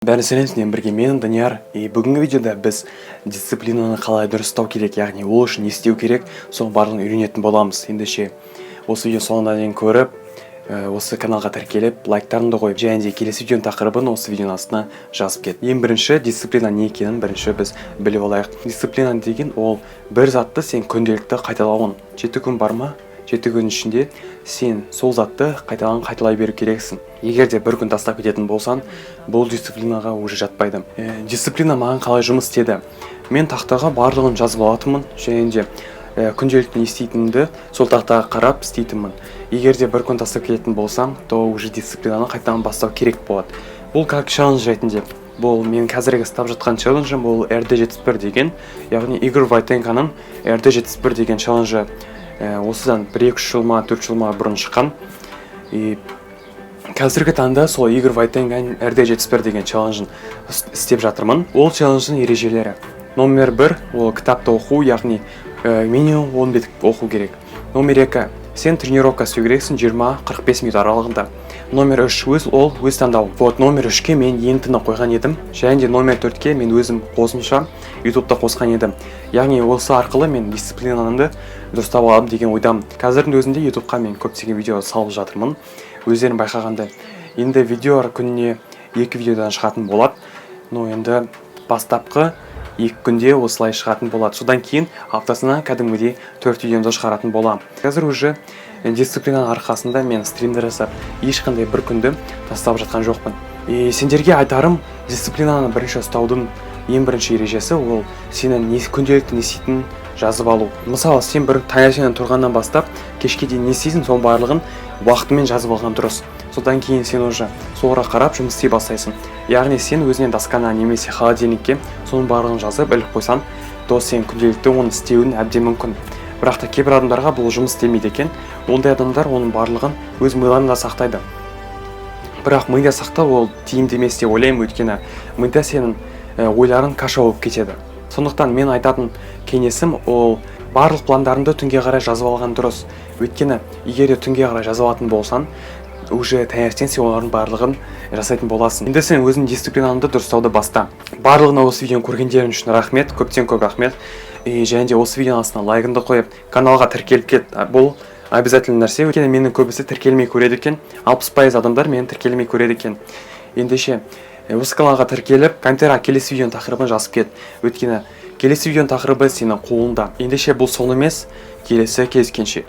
Бәрі сәлемсізден бірге мен Данияр. Бүгінгі видеода біз дисциплинаны қалай дұрыс ұстау керек, яғни ол үшін не істеу керек, соның барлығын үйренетін боламыз. Ендеше осы видео соңына дейін көріп, осы каналға тіркеліп, лайктарыңды қойып, және де келесі видеоның тақырыбын осы видеоның астына жазып кет. Ең бірінші дисциплина не екенін бірінші біз біліп алайық. Дисциплина деген ол бір затты сен күнделікті қайталауың. 7 күн бар ма? 7 күн ішінде сен сол затты қайталай беру керексің. Егер де бір күн тастап кететін болсан, бұл дисциплинаға уже жатпайды. Дисциплина маған қалай жұмыс істеді? Мен тақтаға барлығын жазып алатынмын, және де күнделікті не істейтінімді сол тақтаға қарап істейтінмін. Егер де бір күн тастап кететін болсам, то уже дисциплинаны қайтадан бастау керек болады. Бұл как челлендж ретінде. Бұл мен қазіргі істеп жатқан челленджім, бұл RD71 деген, яғни Игорь Войтенконың RD71 деген челленджі осыдан 1-2 жыл ма 4 жыл ма бұрын шыққан. Қазіргі таңда сол Игорь Войтенконың RD71 деген челленджін істеп жатырмын. Ол челлендждің ережелері. Номер 1 ол кітапты оқу, яғни минимум 10 бет оқу керек. Номер 2 сен тренировка істеу керексің 20-45 минут аралығында. Номер 3 ол өз таңдау. Номер 3-ке мен ентіні қойған едім, және де номер 4-ке мен өзім қосымша ютубта қосқан едім. Яғни осы арқылы мен дисциплинаны дұрыстап аламын деген ойдамын. Қазірдің өзінде ютубқа мен көптеген видео салып жатырмын. Өздерің байқағандай. Енді видео күніне 2 видеодан шығатын болады. Енді бастапқы 2 күнде осылай шығатын болады. Содан кейін аптасына кәдімгідей 4 видеоны шығаратын боламын. Қазір уже дисциплинаның арқасында мен стримдер жасап, ешқандай бір күнді тастап жатқан жоқпын. Сендерге айтарым, дисциплинаны бірінші ұстаудың ең бірінші ережесі ол сенің күнделікті не істейтінін жазып алу. Мысалы, сен бір таңертеңнен тұрғаннан бастап, кешке дейін не істейсің, соның барлығын уақытымен жазып алған дұрыс. Содан кейін сен уже солға қарап жұмыс істей бастайсың. Яғни сен өзінен доскана немесе холодильникке соның барлығын жазып іліп қойсан, то сен күнделікті оны істеуің әбден мүмкін. Бірақ та кейбір адамдарға бұл жұмыс істемейді екен. Ондай адамдар оның барлығын өз миларында сақтайды. Бірақ мида сақтау ол тиімді емес деп ойлаймын, өйткені мида сенің ойларың каша болып кетеді. Сондықтан мен айтатын кеңесім ол барлық пландарыңды түнге қарай жазып алған дұрыс. Өйткені егер де түнге қарай жазып алатын болсан, уже таңертең сен олардың барлығын жасайтын боласың. Енді сен өзің дисциплинаңды дұрыстауды баста. Барлығына осы видеоны көргендерің үшін рахмет, көптен көп рахмет. Және де осы видеоның астына лайкыңды қойып, каналға тіркеліп кет. Бұл обязательно нәрсе, өйткені менің көбісі тіркелмей көреді екен. 60% адамдар мені тіркелмей көреді екен. Ендеше осы каналға тіркеліп, комментарийға келесі видеоның тақырыбын жазып кет. Өйткені келесі видеоның тақырыбы сенің қолыңда. Ендеше бұл соң емес, келесі кездескенше.